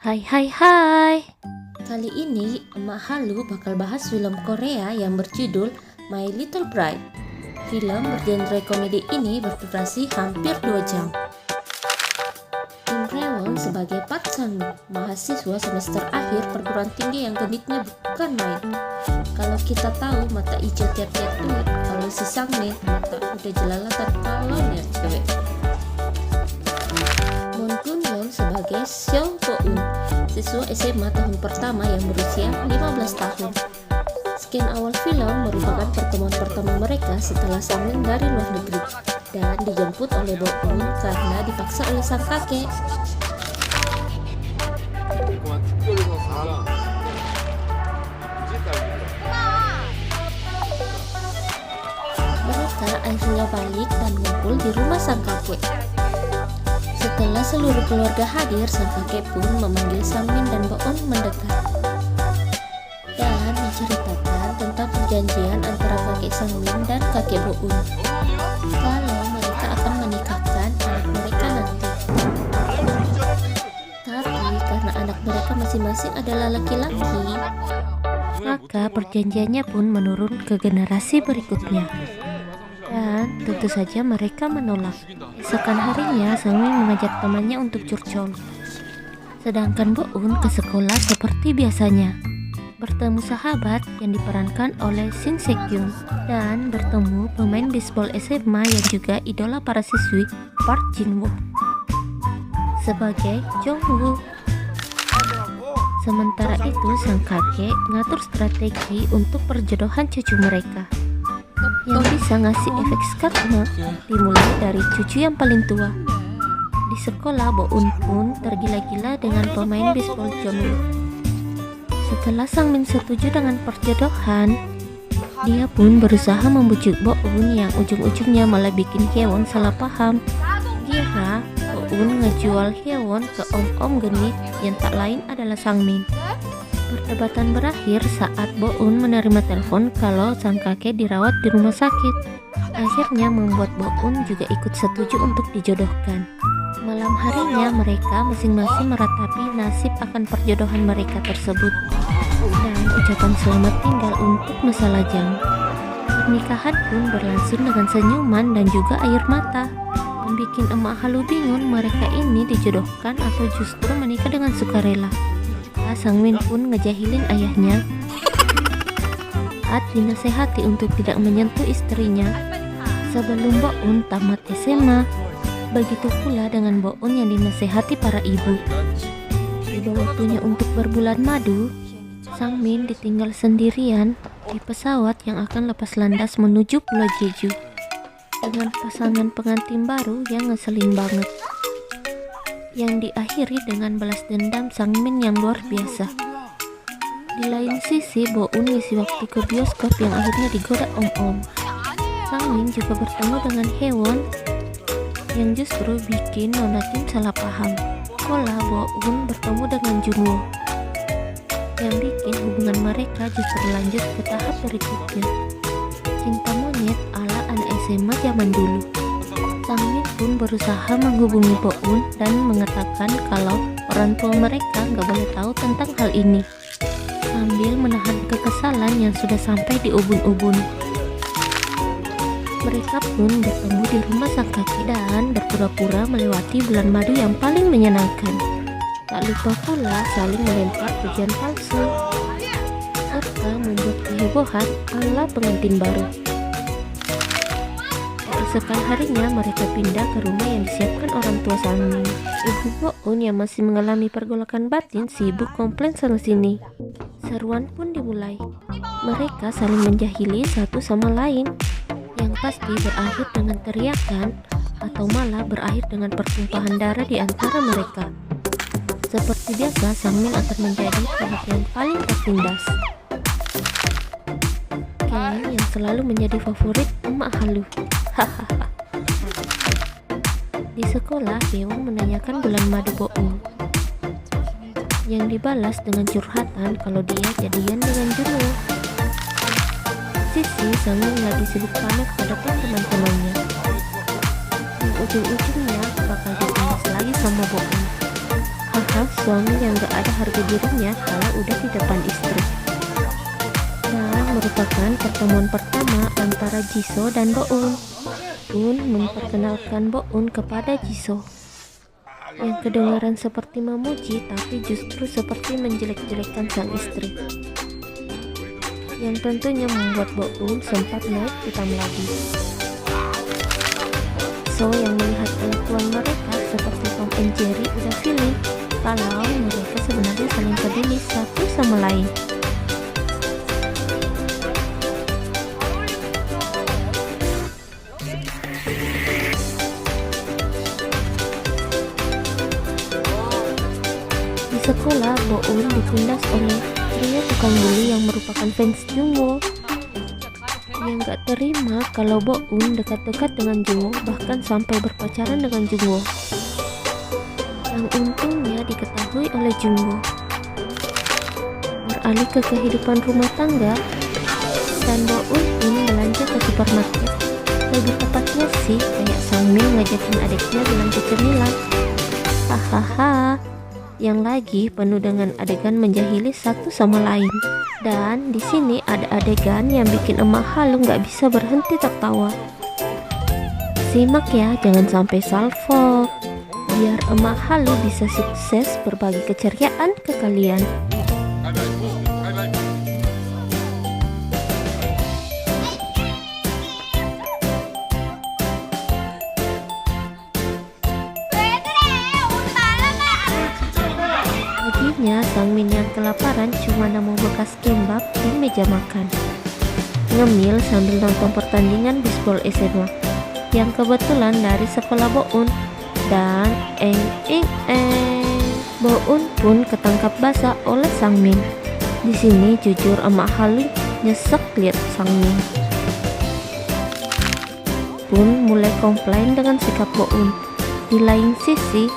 Hai hai hai. Kali ini Emak Halu bakal bahas film Korea yang berjudul My Little Bride. Film bergenre komedi ini berdurasi hampir 2 jam. Kim Rae-won sebagai Park Sang-min, mahasiswa semester akhir perguruan tinggi yang genitnya bukan main. Kalau kita tahu mata hijau tiap-tiap duit, kalau si Sang-min mata udah jelalatan kalau lihat cewek. Moon Gun-yeon sebagai Seo Bo-eun, siswa SMA tahun pertama yang berusia 15 tahun. Scan awal film merupakan pertemuan pertama mereka setelah Sang-min dari luar negeri dan dijemput oleh Bo-eun karena dipaksa oleh sang kakek. Mereka akhirnya balik dan ngumpul di rumah sang kakek. Setelah seluruh keluarga hadir, sang kakek pun memanggil Sang-min dan Bo-eun mendekat dan menceritakan tentang perjanjian antara kakek Sang-min dan kakek Bo-eun kalau mereka akan menikahkan anak mereka nanti. Tapi karena anak mereka masing-masing adalah laki-laki, Maka perjanjiannya pun menurun ke generasi berikutnya. Dan tentu saja mereka menolak. Esokan harinya Sang-min mengajak temannya untuk curcol. Sedangkan Bo-eun ke sekolah seperti biasanya. Bertemu sahabat yang diperankan oleh Shin Se-kyung dan bertemu pemain bisbol SMA yang juga idola para siswi, Park Jin-woo sebagai Jong-woo. Sementara itu sang kakek ngatur strategi untuk perjodohan cucu mereka yang bisa ngasih efek skakma dimulai dari cucu yang paling tua. Di sekolah Bo-eun pun tergila-gila dengan pemain bisbol Jong-woo. Setelah Sang-min setuju dengan perjodohan, dia pun berusaha membujuk Bo-eun yang ujung-ujungnya malah bikin Hyewon salah paham. Kira Bo-eun ngejual Hyewon ke om-om genit yang tak lain adalah Sang-min. Perdebatan berakhir saat Bo-eun menerima telepon kalau sang kakek dirawat di rumah sakit. Akhirnya membuat Bo-eun juga ikut setuju untuk dijodohkan. Malam harinya mereka masing-masing meratapi nasib akan perjodohan mereka tersebut dan ucapan selamat tinggal untuk masa lajang. Pernikahan pun berlangsung dengan senyuman dan juga air mata. Membikin Emak Halu bingung mereka ini dijodohkan atau justru menikah dengan sukarela. Sang-min pun ngejahilin ayahnya saat dinasehati untuk tidak menyentuh istrinya sebelum Bo-eun tamat SMA. Begitu pula dengan Bo-eun yang dinasehati para ibu. Tiba waktunya untuk berbulan madu, Sang-min ditinggal sendirian di pesawat yang akan lepas landas menuju Pulau Jeju dengan pasangan pengantin baru yang ngeselin banget, yang diakhiri dengan balas dendam Sang-min yang luar biasa. Di lain sisi, Bo-eun ngisi waktu ke bioskop yang akhirnya digoda om-om. Sang-min juga bertemu dengan Hyewon yang justru bikin Nona Kim salah paham. Pola Bo-eun bertemu dengan Jung-woo yang bikin hubungan mereka justru lanjut ke tahap berikutnya. Cinta monyet ala anak SMA zaman dulu. Sang-min pun berusaha menghubungi Bo-eun dan mengatakan kalau orang tua mereka nggak boleh tahu tentang hal ini, sambil menahan kekesalan yang sudah sampai di ubun-ubun. Mereka pun bertemu di rumah sang kakek dan berpura-pura melewati bulan madu yang paling menyenangkan. Tak lupa pula saling melempar pujian palsu serta membuat kehebohan ala pengantin baru. Keesokan harinya mereka pindah ke rumah yang disiapkan orang tua Sang-min. Ibu Bo-eun yang masih mengalami pergolakan batin sibuk komplain sana sini. Seruan pun dimulai. Mereka saling menjahili satu sama lain, yang pasti berakhir dengan teriakan atau malah berakhir dengan pertumpahan darah di antara mereka. Seperti biasa, Sang-min akan menjadi perhatian paling tertindas, yang selalu menjadi favorit Emak Halu. Di sekolah, Hyewon menanyakan bulan madu Bo-eun, yang dibalas dengan curhatan kalau dia jadian dengan Jung-woo. Sisi Sang-min lagi sibuk pamer ke depan teman-temannya, yang ujung-ujungnya bakal ditindas lagi sama Bo-eun. Haha, suami yang gak ada harga dirinya kalau udah di depan istri. Dan merupakan pertemuan pertama antara Jisoo dan Bo-eun. Boon memperkenalkan Bo-eun kepada Jisoo, yang kedengaran seperti memuji tapi justru seperti menjelek-jelekkan sang istri, yang tentunya membuat Bo-eun sempat naik pitam lagi. So yang melihat kelakuan mereka seperti Tom and Jerry udah feeling kalau mereka sebenarnya saling peduli satu sama lain. Di sekolah, Bo-eun ditindas oleh pria tukang bully yang merupakan fans Jungwoo, yang gak terima kalau Bo-eun dekat-dekat dengan Jungwoo, bahkan sampai berpacaran dengan Jungwoo, yang untungnya diketahui oleh Jungwoo. Beralih ke kehidupan rumah tangga, dan Bo-eun pun belanja ke supermarket. Lebih tepatnya sih kayak Sangmin ngajakin adiknya belanja cemilan. Hahaha, yang lagi penuh dengan adegan menjahili satu sama lain. Dan di sini ada adegan yang bikin emak Halu nggak bisa berhenti tertawa. Simak ya, jangan sampai salfok, biar emak Halu bisa sukses berbagi keceriaan ke kalian. Paginya, Sangmin yang kelaparan cuma nemu bekas kembab di meja makan, ngemil sambil nonton pertandingan bisbol SMA yang kebetulan dari sekolah Bo-eun. Dan Bo-eun pun ketangkap basah oleh Sangmin. Di sini jujur emak Halu nyesek lihat Sangmin, pun mulai komplain dengan sikap Bo-eun. Di lain sisi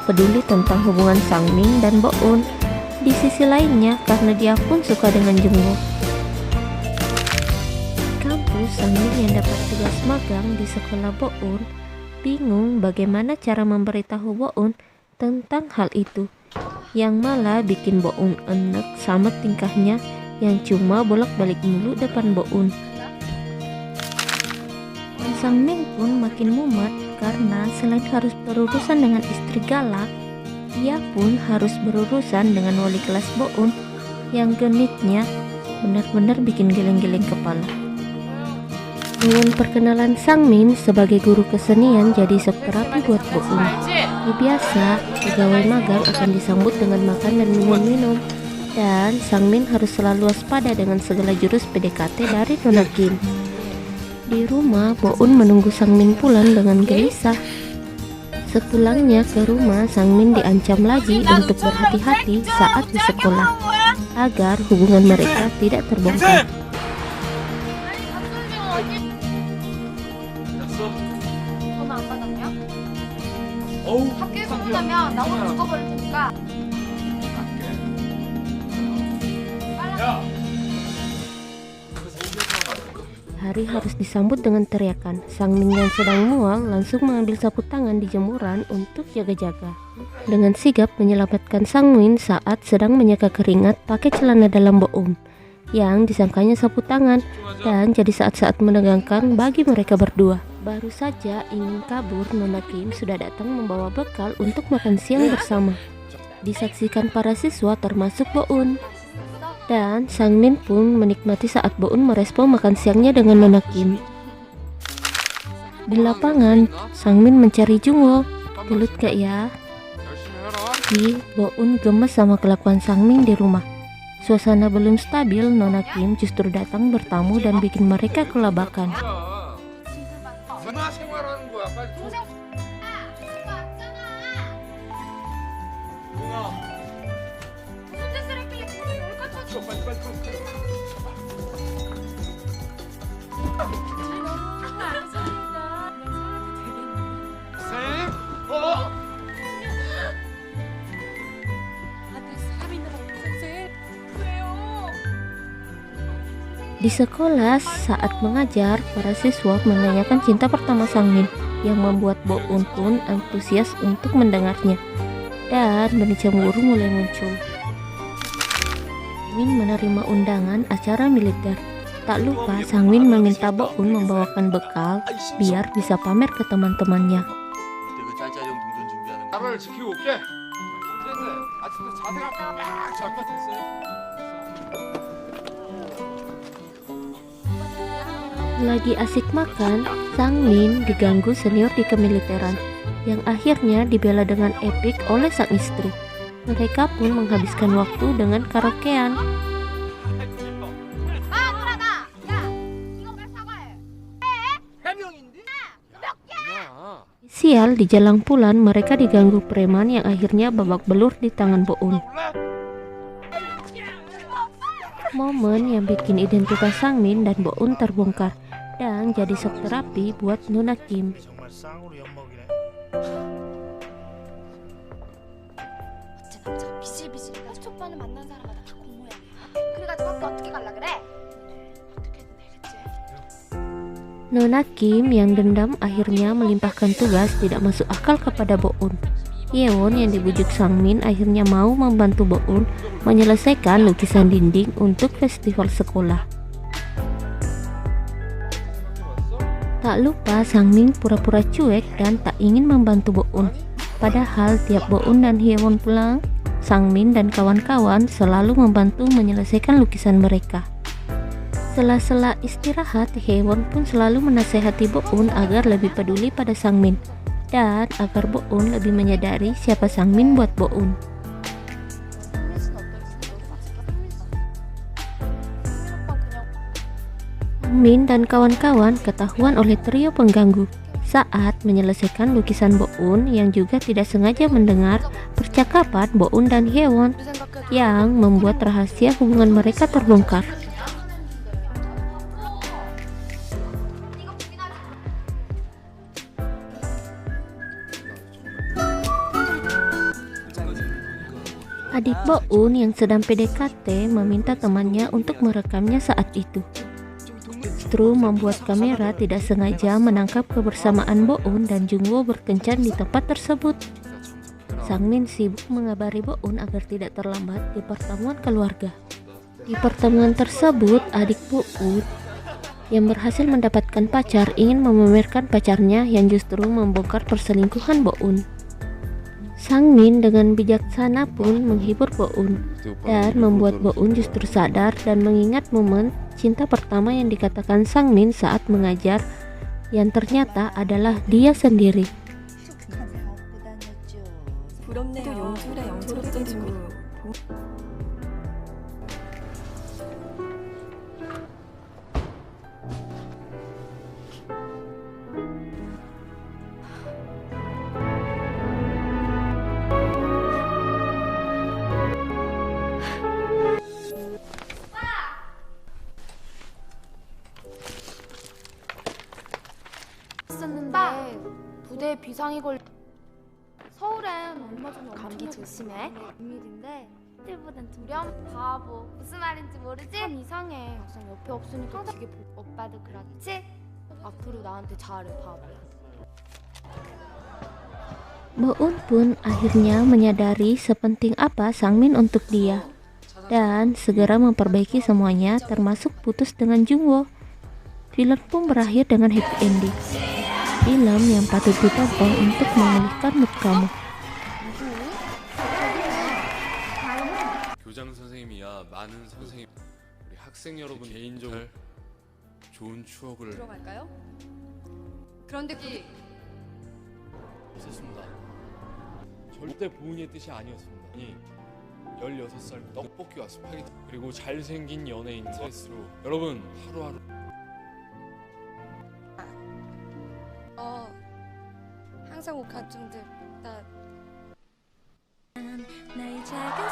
peduli tentang hubungan Sangmin dan Bo-eun. Di sisi lainnya karena dia pun suka dengan Jungwoo. Kampus, Sangmin yang dapat tugas magang di sekolah Bo-eun bingung bagaimana cara memberitahu Bo-eun tentang hal itu, yang malah bikin Bo-eun enek sama tingkahnya yang cuma bolak-balik mulu depan Bo-eun. Sangmin pun makin mumet karena selain harus berurusan dengan istri galak, ia pun harus berurusan dengan wali kelas Bo-eun yang genitnya benar-benar bikin geleng-geleng kepala. Dengan perkenalan Sangmin sebagai guru kesenian jadi shock terapi buat Bo-eun. Biasa, pegawai magang akan disambut dengan makan dan minum-minum, dan Sangmin harus selalu waspada dengan segala jurus PDKT dari Nona Kim. Di rumah, Bo-eun menunggu Sangmin pulang dengan gelisah. Sepulangnya ke rumah, Sangmin diancam lagi untuk berhati-hati saat di sekolah, agar hubungan mereka tidak terbongkar. 학교에서 혼나면 나 혼자 죽어버릴 테니까. Hari harus disambut dengan teriakan. Sangmin yang sedang mual langsung mengambil sapu tangan di jemuran untuk jaga-jaga. Dengan sigap menyelamatkan Sangmin saat sedang menyeka keringat pakai celana dalam Bo-eun yang disangkanya sapu tangan, dan jadi saat-saat menegangkan bagi mereka berdua. Baru saja ingin kabur, Nona Kim sudah datang membawa bekal untuk makan siang bersama. Disaksikan para siswa termasuk Bo-eun. Dan Sangmin pun menikmati saat Bo-eun merespon makan siangnya dengan Nona Kim. Di lapangan, Sangmin mencari Jungwoo. Gelut gak ya? Bo-eun gemes sama kelakuan Sangmin di rumah. Suasana belum stabil, Nona Kim justru datang bertamu dan bikin mereka kelabakan. Di sekolah, saat mengajar, para siswa menanyakan cinta pertama Sangmin, yang membuat Bo-eun pun antusias untuk mendengarnya. Dan dan benih cemburu mulai muncul. Min menerima undangan acara militer. Tak lupa Sang Min meminta Bo-un membawakan bekal biar bisa pamer ke teman-temannya. 그 짤짤형 동전 준비하는 거. 나라를 지키고 올게. 됐네. 아직도 자세가 딱 잘못했어요. Lagi asik makan, Sang Min diganggu senior di kemiliteran yang akhirnya dibela dengan epik oleh sang istri. Mereka pun menghabiskan waktu dengan karaokean. 아, 돌아가! 야! 이거 빨리 사과해! 해명인데? Sial, di jalan pulang mereka diganggu preman yang akhirnya babak belur di tangan Bo-un. Momen yang bikin identitas Sang Min dan Bo-un terbongkar dan jadi shock terapi buat Nona Kim. 정말 쌍으로 엿먹이네. 어째 남자가 비실비실해. 수초 오빠는 만난 사람마다 다 공모야. 그래가지고 학교 어떻게 갈라 그래? 어떻게든 되겠지. Nona Kim yang dendam akhirnya melimpahkan tugas tidak masuk akal kepada Bo-un. Yeon yang dibujuk Sang Min akhirnya mau membantu Bo-un menyelesaikan lukisan dinding untuk festival sekolah. Tak lupa Sang Min pura-pura cuek dan tak ingin membantu Bo-un. Padahal tiap Bo-un dan Hyeon pulang, Sang Min dan kawan-kawan selalu membantu menyelesaikan lukisan mereka. Sela-sela istirahat, Hyeon pun selalu menasehati Bo-un agar lebih peduli pada Sang Min dan agar Bo-un lebih menyadari siapa Sang Min buat Bo-un. Min dan kawan-kawan ketahuan oleh trio pengganggu saat menyelesaikan lukisan Bo-un yang juga tidak sengaja mendengar percakapan Bo-un dan Hyeon yang membuat rahasia hubungan mereka terbongkar. Adik Bo-un yang sedang PDKT meminta temannya untuk merekamnya saat itu. Justru membuat kamera tidak sengaja menangkap kebersamaan Bo-un dan Jungwoo berkencan di tempat tersebut. Sang Min sibuk mengabari Bo-un agar tidak terlambat di pertemuan keluarga. Di pertemuan tersebut, adik Bo-un yang berhasil mendapatkan pacar ingin memamerkan pacarnya yang justru membongkar perselingkuhan Bo-un. Sang Min dengan bijaksana pun menghibur Bo-un dan membuat Bo-un justru sadar dan mengingat momen cinta pertama yang dikatakan Sang Min saat mengajar yang ternyata adalah dia sendiri. 썼는데 부대에 비상이 걸. 서울엔 얼마 전에 감기 조심해. 비밀인데 그때보단 두려움 바보. 무슨 말인지 모르지? 참 이상해. 막상 옆에 없으니까 되게 오빠도 그렇지? 앞으로 나한테 잘해 바보야. Bo-un pun akhirnya menyadari sepenting apa Sang Min untuk dia dan segera memperbaiki semuanya termasuk putus dengan Jungwoo. Film pun berakhir dengan happy ending. Film yang patut ditonton untuk memulihkan mood kamu. 교장 선생님이야 많은 선생님 우리 학생 여러분 개인적으로 좋은 추억을 들어갈까요? 그런데 있었습니다. 절대 보은이의 뜻이 아니었습니다. 16살 떡볶이와 스파게티 그리고 잘생긴 연예인 스트레스로 여러분 하루하루 항상 옥한 중들 나 나의 작은